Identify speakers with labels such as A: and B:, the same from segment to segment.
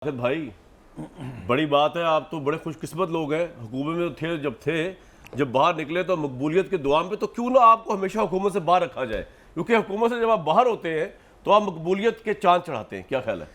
A: भाई बड़ी बात है। आप तो बड़े खुशकिस्मत लोग हैं। हुकूमत में तो थे जब बाहर निकले तो मकबूलियत के दुआम पे, तो क्यों ना आपको हमेशा हुकूमत से बाहर रखा जाए, क्योंकि हुकूमत से जब आप बाहर होते हैं तो आप मकबूलियत के चांद चढ़ाते हैं। क्या ख्याल है?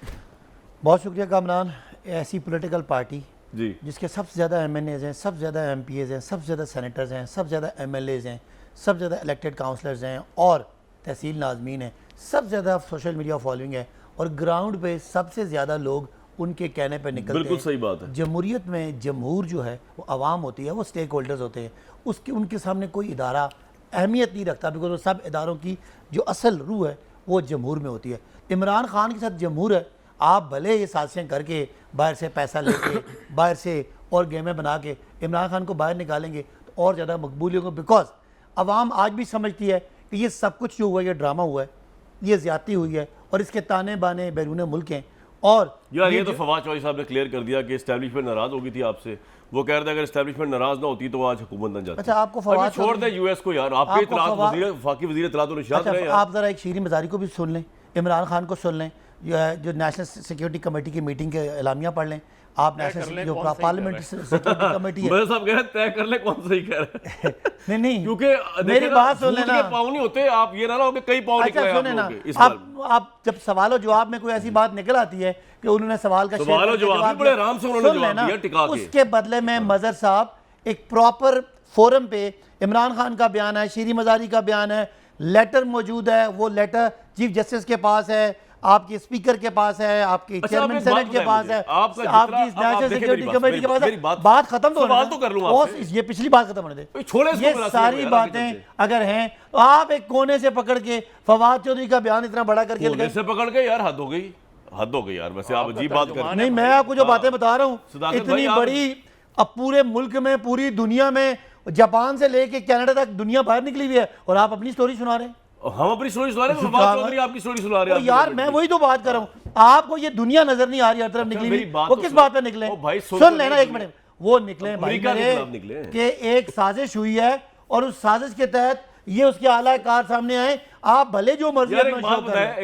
B: बहुत शुक्रिया कामरान। ऐसी पॉलिटिकल पार्टी
A: जी,
B: जिसके सबसे ज़्यादा MNAs हैं, सबसे ज़्यादा MPAs हैं, सबसे ज़्यादा सेनेटर्स हैं, सबसे ज़्यादा MLAs हैं, सबसे ज़्यादा इलेक्टेड काउंसलर्स हैं और तहसील नाजमीन हैं, सबसे ज़्यादा सोशल मीडिया फॉलोइंग है और ग्राउंड पे सबसे ज़्यादा लोग उनके कहने पर निकलते हैं।
A: बिल्कुल सही बात है।
B: जमहूरियत में जमहूर जो है वो आवाम होती है, वो स्टेक होल्डर्स होते हैं। उसके उनके सामने कोई इदारा अहमियत नहीं रखता, बिकॉज वो सब इदारों की जो असल रूह है वो जमहूर में होती है। इमरान खान के साथ जमहूर है। आप भले ये साजिशें करके बाहर से पैसा लेके बाहर से और गेमें बना के इमरान खान को बाहर निकालेंगे तो और ज़्यादा मकबूल होगा, बिकॉज अवाम आज भी समझती है कि ये सब कुछ जो हुआ है, ये ड्रामा हुआ है, ये ज़्यादती हुई है और इसके ताने बाने बैरून मुल्क हैं। और
A: यार ये तो फवाद चौधरी साहब ने क्लियर कर दिया कि इस्टेब्लिशमेंट नाराज हो गई थी आपसे। वो कह रहे थे अगर इस्टेब्लिशमेंट नाराज ना होती तो आज हुकूमत न जाती।
B: अच्छा, आपको फवाद
A: छोड़ दे यूएस को यार। आपके इतलात फाकी वजीर इतलात और इरशाद रहे हैं।
B: आप ज़रा एक शीरी मज़ारी को भी सुन लें, इमरान खान को सुन लें, जो नेशनल सिक्योरिटी कमेटी की मीटिंग के एलामिया पढ़ लें। आप नेशनल जो पार्लियामेंट सिक्योरिटी कमेटी है,
A: मैं सब कह रहे हैं तय कर ले कौन सही कह रहे हैं।
B: नहीं
A: क्योंकि
B: मेरी बात सुन लेना,
A: पाँव नहीं होते। आप ये ना हो कि कई पाँव निकले
B: सुने ना,
A: इस बार।
B: आप जब सवाल और जवाब में कोई ऐसी बात निकल आती है कि उन्होंने सवाल का
A: सवाल और जवाब भी बड़े आराम से उन्होंने जवाब दिया टिका के।
B: उसके बदले में मजहर साहब एक प्रॉपर फोरम पे इमरान खान का बयान है, शीरी मज़ारी का बयान है, लेटर मौजूद है। वो लेटर चीफ जस्टिस के पास है, आपके स्पीकर के पास है, आपके चेयरमैन सेनेट के पास है, आपकी नेशनल सिक्योरिटी कमेटी के पास है। बात खत्म तो कर लूं, ये पिछली बात खत्म होने दे। ये सारी बातें अगर हैं तो आप एक कोने से पकड़ के फवाद चौधरी का बयान इतना बड़ा करके
A: कोने से पकड़ के यार हद हो गई, हद हो गई यार। वैसे आप अजीब बात कर रहे हैं।
B: नहीं, मैं आपको जो बातें बता रहा हूँ इतनी बड़ी, अब पूरे मुल्क में, पूरी दुनिया में, जापान से लेके कनाडा तक दुनिया बाहर निकली हुई है और आप अपनी स्टोरी सुना रहे हैं।
A: हम अपनी स्टोरी सुना रहे हैं, फवाद चौधरी आपकी स्टोरी सुना रहे हैं।
B: यार मैं वही तो बात कर रहा हूँ, आपको ये दुनिया नजर नहीं आ रही हर तरफ निकली हुई। वो किस बात पे निकले? सुन लेना एक मिनट। वो निकले भाई कि एक साजिश हुई है और उस साजिश के तहत ये उसके आला कार सामने आए। आप भले जो मर्जी
A: एक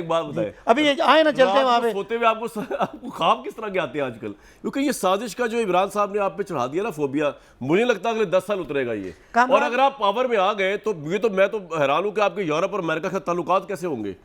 A: बात बताए
B: अभी ये आए ना, चलते हैं वहां पे।
A: सोते हुए आपको ख्वाब किस तरह के आते हैं आजकल? क्योंकि ये साजिश का जो इमरान साहब ने आप पे चढ़ा दिया ना फोबिया, मुझे लगता है अगले 10 साल उतरेगा ये। और अगर आप पावर में आ गए तो ये तो मैं तो हैरान हूं कि आपके यूरोप और अमेरिका के ताल्लुकात कैसे होंगे।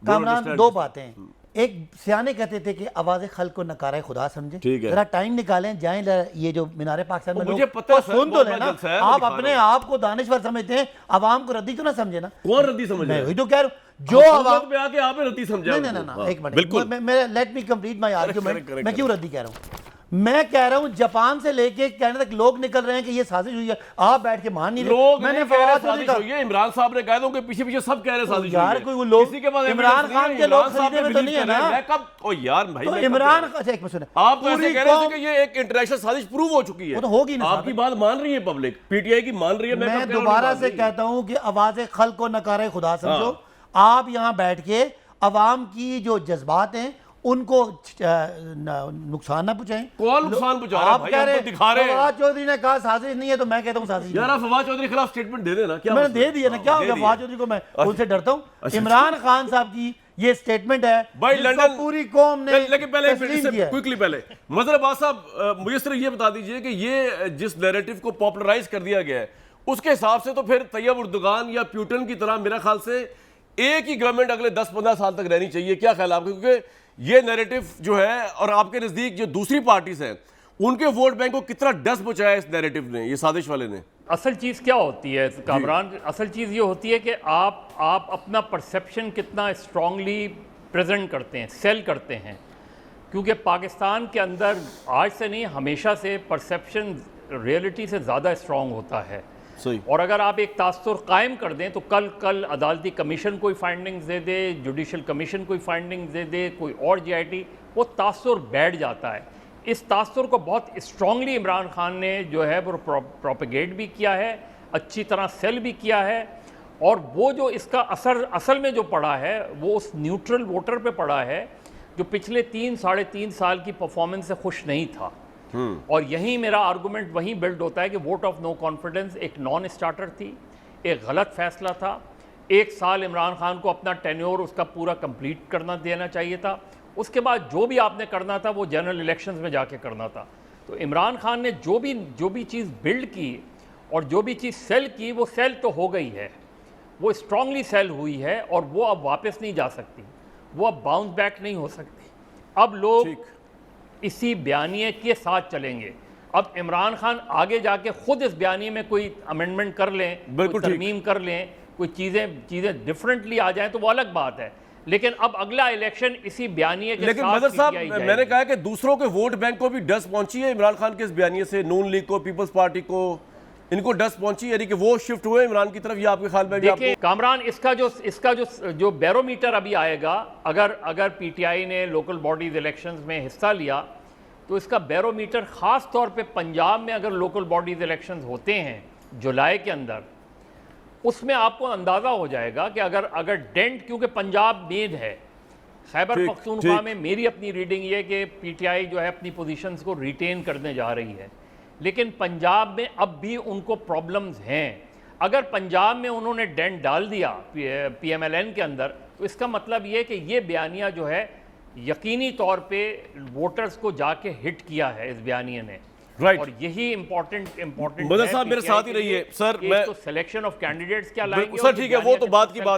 B: कामरान, दो बातें। एक सियाने कहते थे कि आवाज़ खल्क को नकारा खुदा समझे। जरा टाइम निकालें, जाएं ये जो मीनारे पाकिस्तान में
A: मुझे पता है,
B: सुन तो लेना। आप अपने आप को दानिश्वर समझते हैं, आवाम को रद्दी तो ना समझे ना।
A: कौन रद्दी समझ रहा है?
B: वही तो कह रहा हूं, जो आवाम
A: पे आके आप रद्दी समझा।
B: नहीं, एक minute, let me complete my argument. मैं क्यों रद्दी कह रहा हूं? मैं कह रहा हूं जापान से लेके कनाडा तक लोग निकल रहे हैं कि ये साजिश हुई है। आप बैठ के मान नहीं रहे। मैंने फवाद चौधरी का,
A: इमरान साहब ने कह दो कि पीछे सब कह रहे हैं साजिश
B: यार, कोई वो लोग इमरान खान के लोग खरीदे में तो नहीं है ना।
A: मैं कब ओ यार भाई,
B: तो इमरान, अच्छा एक मिनट सुने,
A: आप ऐसे कह रहे थे कि ये एक इंटरनेशनल साजिश प्रूव हो चुकी है।
B: वो तो होगी ना।
A: आपकी बात मान रही है पब्लिक, पीटीआई की मान रही है।
B: मैं दोबारा से कहता हूं कि आवाज़ खल्क को नकारा खुदा समझो। आप यहां बैठ के अवाम की जो जज्बात हैं उनको नुकसान ना पहुंचाएं।
A: कौन नुकसान पहुंचा रहा है? आप कह रहे हैं
B: फवाद चौधरी ने कहा साजिश नहीं है, तो मैं कहता हूं साजिश।
A: यार आप फवाद चौधरी के खिलाफ स्टेटमेंट दे देना। क्या
B: मैंने दे दिया ना, क्या हो गया? फवाद चौधरी को मैं उनसे डरता हूं? इमरान खान साहब की ये स्टेटमेंट है
A: भाई, लंदन
B: पूरी कौम ने।
A: लेकिन पहले क्विकली पहले मजहर अब्बास साहब मुझे सिर्फ ये बता दीजिए कि ये जिस नैरेटिव को पॉपुलराइज कर दिया गया है उसके हिसाब से तो फिर तैयब उर्दुगान या प्यूटन की तरह मेरा ख्याल से एक ही गवर्नमेंट अगले 10-15 साल तक रहनी चाहिए। क्या ख्याल है आपका? क्योंकि ये नैरेटिव जो है और आपके नजदीक जो दूसरी पार्टीज हैं उनके वोट बैंक को कितना डस पहुंचाया इस नैरेटिव ने, ये साजिश वाले ने।
C: असल चीज़ क्या होती है कामरान? असल चीज़ ये होती है कि आप अपना परसेप्शन कितना स्ट्रांगली प्रेजेंट करते हैं, सेल करते हैं। क्योंकि पाकिस्तान के अंदर आज से नहीं, हमेशा से परसेप्शन रियलिटी से ज़्यादा स्ट्रांग होता है।
A: सही।
C: और अगर आप एक तासुर कायम कर दें तो कल अदालती कमीशन कोई फाइंडिंग्स दे दे, जुडिशल कमीशन कोई फाइंडिंग्स दे दे, कोई और जीआईटी, वो तासुर बैठ जाता है। इस तासुर को बहुत स्ट्रांगली इमरान खान ने जो है वो प्रोपेगेट भी किया है, अच्छी तरह सेल भी किया है। और वो जो इसका असर असल में जो पड़ा है वो उस न्यूट्रल वोटर पे पड़ा है जो पिछले 3-3.5 साल की परफॉर्मेंस से खुश नहीं था। और यही मेरा आर्गूमेंट वहीं बिल्ड होता है कि वोट ऑफ नो कॉन्फिडेंस एक नॉन स्टार्टर थी, एक गलत फैसला था। 1 साल इमरान खान को अपना टेन्योर उसका पूरा कंप्लीट करना देना चाहिए था। उसके बाद जो भी आपने करना था वो जनरल इलेक्शंस में जाके करना था। तो इमरान खान ने जो भी चीज़ बिल्ड की और जो भी चीज़ सेल की, वो सेल तो हो गई है, वो स्ट्रांगली सेल हुई है और वो अब वापस नहीं जा सकती, वो अब बाउंस बैक नहीं हो सकती। अब लोग इसी बयानिए के साथ चलेंगे। अब इमरान खान आगे जाके खुद इस बयानिए में कोई अमेंडमेंट कर लें, कोई तरमीम कर लें, कोई चीज़ें डिफरेंटली आ जाएं तो वो अलग बात है, लेकिन अब अगला इलेक्शन इसी बयानिए के
A: लेकिन
C: साथ
A: मदर साहब,
C: PTI
A: मैंने कहा कि दूसरों के वोट बैंक को भी डस पहुंची है इमरान खान के इस बयानिए से, नून लीग को, पीपल्स पार्टी को, इनको डस पहुंची, यानी कि वो शिफ्ट हुए इमरान की तरफ। ये आपके ख्याल में भी?
C: देखिए कामरान, इसका जो बैरोमीटर अभी आएगा, अगर PTI ने लोकल बॉडीज इलेक्शंस में हिस्सा लिया तो इसका बैरोमीटर ख़ास तौर पे पंजाब में अगर लोकल बॉडीज इलेक्शंस होते हैं जुलाई के अंदर, उसमें आपको अंदाज़ा हो जाएगा कि अगर डेंट, क्योंकि पंजाब मेन है, खैबर पख्तूनख्वा में मेरी अपनी रीडिंग ये कि PTI जो है अपनी पोजीशंस को रिटेन करने जा रही है, लेकिन पंजाब में अब भी उनको प्रॉब्लम्स हैं। अगर पंजाब में उन्होंने डेंट डाल दिया PMLN के अंदर, तो इसका मतलब ये कि ये बयानिया जो है यकीनी तौर पे वोटर्स को जाके हिट किया है इस बयानिए ने।
A: राइट।
C: और यही इंपॉर्टेंट
A: मदर साहब मेरे साथ ही रहिए सर। मैं
C: तो सिलेक्शन ऑफ कैंडिडेट्स क्या लाएंगे
A: सर, ठीक है, वो तो बात की बात